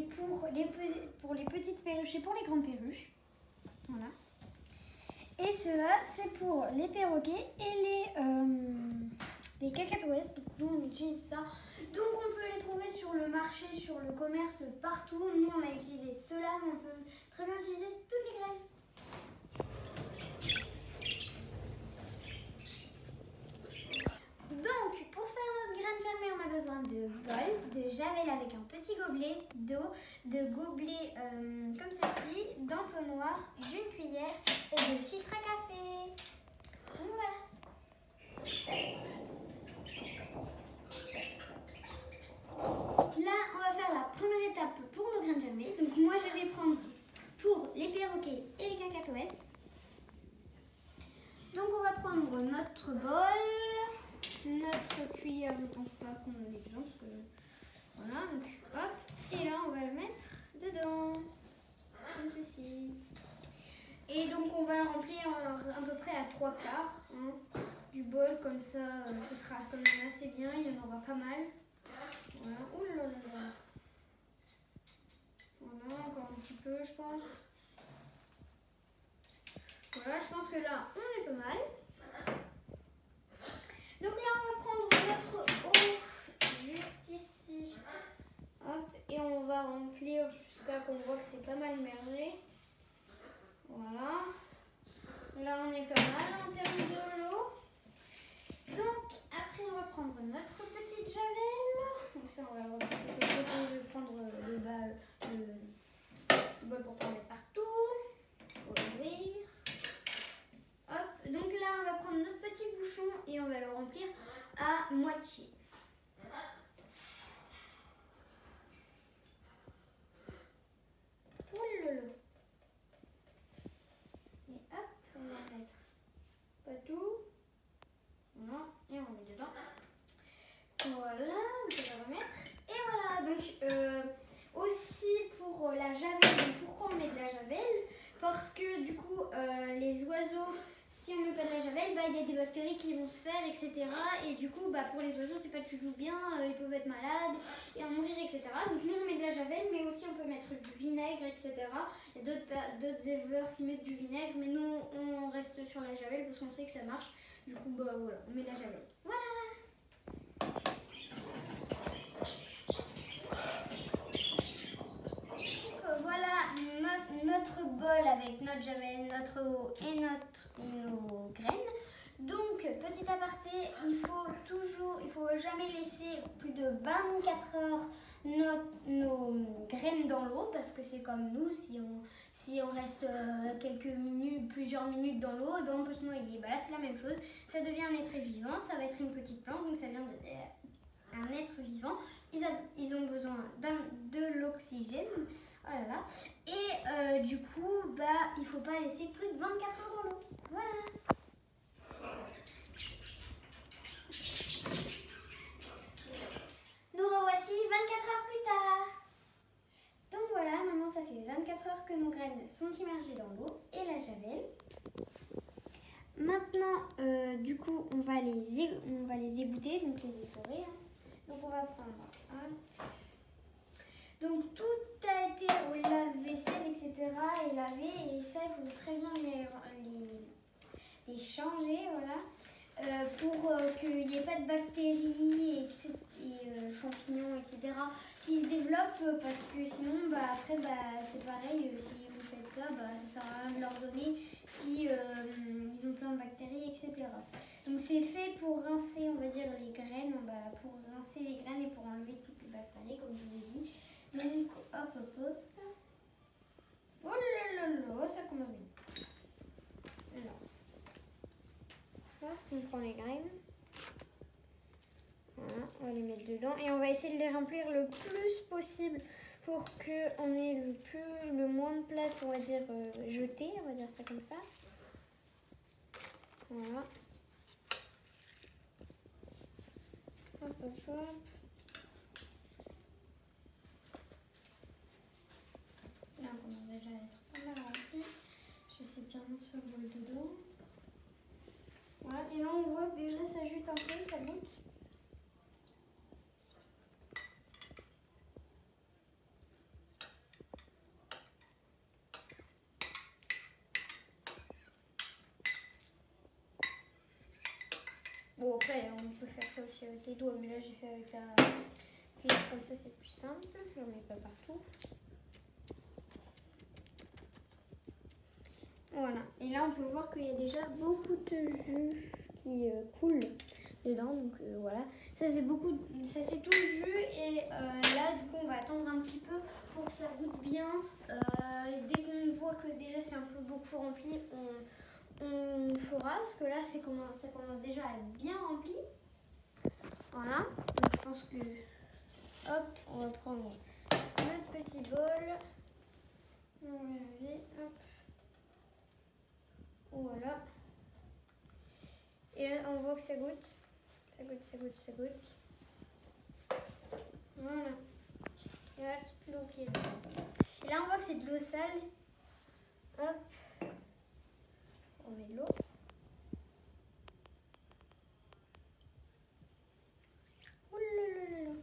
pour les petites perruches et pour les grandes perruches. Voilà. Et cela, c'est pour les perroquets et les cacatoès. Donc, nous, on utilise ça. Donc, on peut les trouver sur le marché, sur le commerce, partout. Nous, on a utilisé cela, mais on peut très bien utiliser toutes les graines. Donc, pour faire notre graine jamais, on a besoin de bol, de javel avec un petit gobelet, d'eau, de gobelet comme ceci, d'entonnoir, d'une cuillère et de filtre à café. Donc voilà. Là, on va faire la première étape pour nos graines jamais. Donc moi, je vais prendre pour les perroquets et les cacatoès. Donc on va prendre notre bol, notre cuillère, je ne pense pas qu'on en ait besoin parce que voilà, donc hop, et là on va le mettre dedans, comme ceci. Et donc on va le remplir à peu près à 3/4 du bol, comme ça ce sera quand même assez bien, il y en aura pas mal. Voilà, ouh là là. Voilà, encore un petit peu je pense. Voilà, je pense que là on est pas mal. Donc là, on va prendre notre eau juste ici. Hop, et on va remplir jusqu'à qu'on voit que c'est pas mal mergé. Voilà. Là, on est pas mal en termes de l'eau. Donc, après, on va prendre notre petite javel. Donc ça, on va le repousser sur le côté. Je vais prendre le bol pour pas en mettre partout. Pour l'ouvrir. Hop, donc là on va prendre notre petit bouchon et on va le remplir à moitié. Oh là là. Et hop, on va mettre pas tout. Voilà, et on met dedans. Voilà, donc on va remettre. Et voilà, donc aussi pour la javel, donc pourquoi on met de la javel? Parce que du coup, les oiseaux, si on ne met pas de la javel, bah, il y a des bactéries qui vont se faire, etc. Et du coup, bah, pour les oiseaux, c'est pas toujours bien, ils peuvent être malades et en mourir, etc. Donc nous, on met de la javel, mais aussi on peut mettre du vinaigre, etc. Il y a d'autres éleveurs qui mettent du vinaigre, mais nous, on reste sur la javel parce qu'on sait que ça marche. Du coup, bah voilà, on met de la javel. Voilà! Notre bol avec notre javel, notre eau et nos graines. Donc, petit aparté, il faut jamais laisser plus de 24 heures nos graines dans l'eau parce que c'est comme nous, si on reste plusieurs minutes dans l'eau, ben on peut se noyer. Ben là, c'est la même chose. Ça devient un être vivant, ça va être une petite plante, donc ça vient d'un être vivant. Ils ont besoin de l'oxygène. Oh là là. Et du coup, bah, il ne faut pas laisser plus de 24 heures dans l'eau. Voilà. Nous revoici 24 heures plus tard. Donc voilà, maintenant ça fait 24 heures que nos graines sont immergées dans l'eau et la javel. Maintenant, du coup, on va les égoutter, donc les essorer. Donc on va prendre donc tout a été au lave-vaisselle, etc. et lavé, et ça il faut très bien les changer, voilà, pour qu'il n'y ait pas de bactéries et champignons, etc. qui se développent, parce que sinon après c'est pareil, si vous faites ça, ça sert à rien de leur donner si ils ont plein de bactéries, etc. Donc c'est fait pour rincer, on va dire, les graines, pour rincer les graines et pour enlever toutes les bactéries, comme je vous ai dit. Donc, hop. Oh là là là, ça commence bien. Alors, hop, on prend les graines. Voilà, on va les mettre dedans et on va essayer de les remplir le plus possible pour qu'on ait le moins de place, on va dire, jetée, on va dire ça comme ça. Voilà. Hop. Là, on commence déjà à être pas mal rempli. Je vais essayer de remettre ce bol dedans. Voilà, et là on voit que déjà ça jute un peu, ça goûte. après, on peut faire ça aussi avec les doigts, mais là j'ai fait avec la cuillère, comme ça c'est plus simple. Je ne mets pas partout. Voilà, et là on peut voir qu'il y a déjà beaucoup de jus qui coule dedans, donc voilà. Ça c'est tout le jus, et là du coup on va attendre un petit peu pour que ça goûte bien. Dès qu'on voit que déjà c'est un peu beaucoup rempli, on fera, parce que là ça commence déjà à être bien rempli. Voilà, donc je pense que, hop, on va prendre notre petit bol, on va lever, hop. Voilà. Et là, on voit que ça goûte. Ça goûte. Voilà. Et là, toute l'eau qui est dedans. Et là, on voit que c'est de l'eau sale. Hop. On met de l'eau. Ouh là là là là.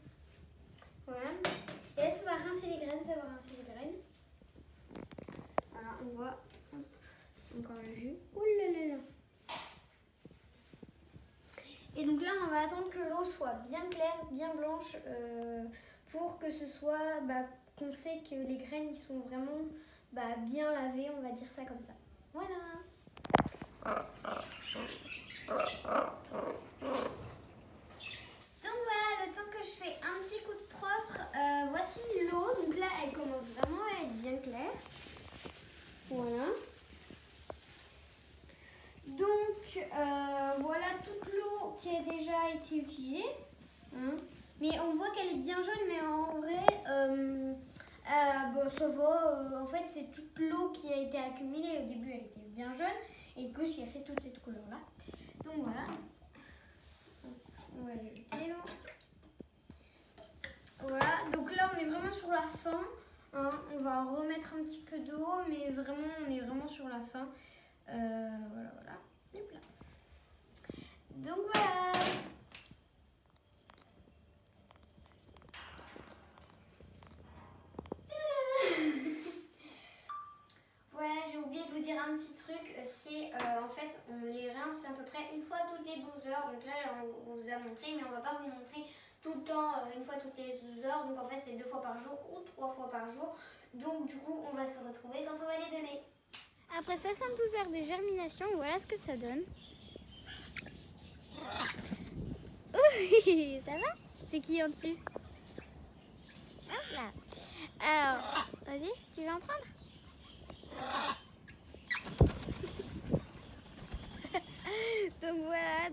Voilà. Et là, ça va rincer les graines. Voilà, on voit. Hop. Encore le jus. Ouh là là là. Et donc là, on va attendre que l'eau soit bien claire, bien blanche, pour que ce soit, qu'on sait que les graines ils sont vraiment bien lavées, on va dire ça comme ça. Voilà. Donc voilà, le temps que je fais un petit coup de propre, voici l'eau. Donc là, elle commence vraiment à être bien claire. Voilà. Donc voilà toute l'eau qui a déjà été utilisée. Mais on voit qu'elle est bien jaune, mais en vrai, ça va. En fait, c'est toute l'eau qui a été accumulée. Au début, elle était bien jaune, et du coup, il a fait toute cette couleur-là. Donc voilà. On va jeter l'eau. Voilà. Donc là, on est vraiment sur la fin. On va remettre un petit peu d'eau, mais vraiment, on est vraiment sur la fin. Voilà. Hop là. Donc voilà. Voilà, j'ai oublié de vous dire un petit truc. C'est en fait, on les rince à peu près une fois toutes les 12 heures. Donc là, on vous a montré, mais on va pas vous montrer tout le temps une fois toutes les 12 heures. Donc en fait, c'est 2 fois par jour ou 3 fois par jour. Donc du coup, on va se retrouver quand on va les donner. Après 72 heures de germination, voilà ce que ça donne. Oui, ça va? C'est qui en dessus? Hop là. Alors, vas-y, tu veux en prendre? Donc voilà,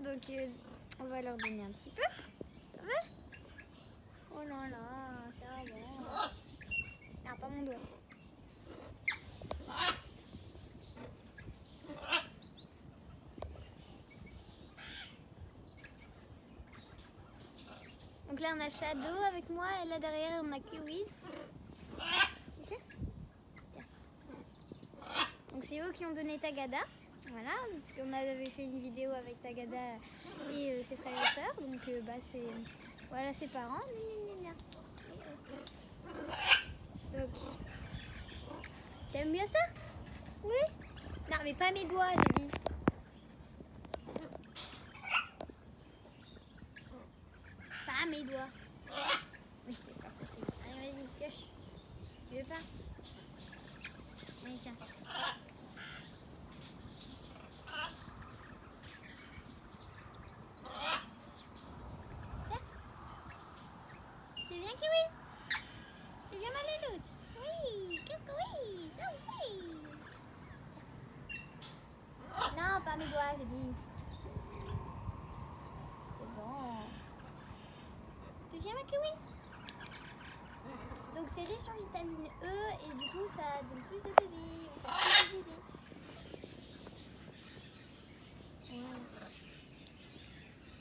on va leur donner un petit peu. Ça va? Oh là là, ça va. Non, pas mon doigt. Donc là on a Shadow avec moi et là derrière on a Kiwis. C'est ça? Tiens. Donc c'est eux qui ont donné Tagada. Voilà, parce qu'on avait fait une vidéo avec Tagada et ses frères et sœurs. Donc c'est voilà ses parents. Donc t'aimes bien ça? Oui? Non mais pas mes doigts j'ai dit. Pas mes doigts. Mais c'est pas possible. Allez, vas-y, pioche. Tu veux pas? Allez, tiens. C'est bien, Kiwis? C'est bien, ma louloute? Oui, Kiwis, oh oui. Non, pas mes doigts, j'ai dit. C'est bon. C'est bien, ma Kiwis? Donc c'est riche en vitamine E et du coup ça donne plus de bébés. On fait plus de bébés.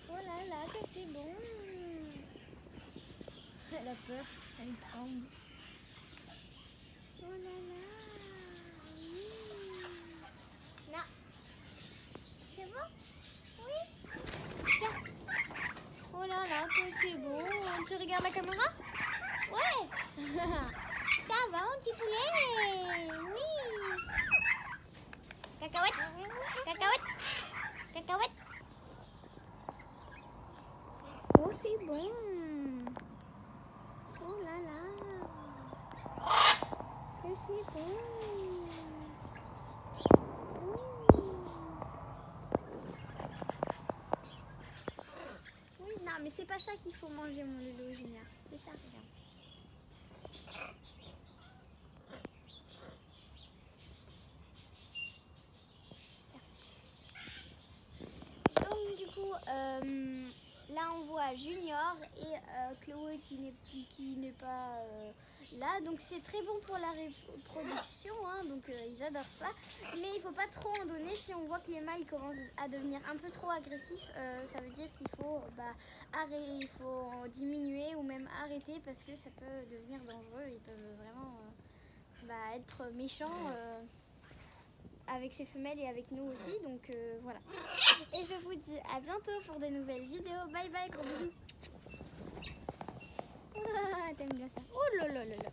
Oh là là, que c'est bon. Elle a peur, elle tremble. Oh là là. Oui. Non. C'est bon? Oui. Tiens. Oh là là, que c'est bon. Tu regardes la caméra? Ouais. Ça va, mon petit poulet? Oui. Cacahuète. Cacahuète. Cacahuète. Oh, c'est bon. Oh là là. Que c'est bon. Oui, non, mais c'est pas ça qu'il faut manger, mon Lolo Junior. C'est ça, regarde. Donc, du coup, là, on voit Junior et Chloé qui n'est pas là. Donc, c'est très bon pour la reproduction, hein, donc ils adorent ça. Mais il faut pas trop en donner. Si on voit que les mâles commencent à devenir un peu trop agressifs, ça veut dire qu'il faut il faut diminuer ou même arrêter parce que ça peut devenir dangereux. Ils peuvent vraiment être méchants avec ces femelles et avec nous aussi. Donc voilà. Et je vous dis à bientôt pour de nouvelles vidéos. Bye bye, gros bisous. Ah, t'aimes bien ça. Oh là là là là.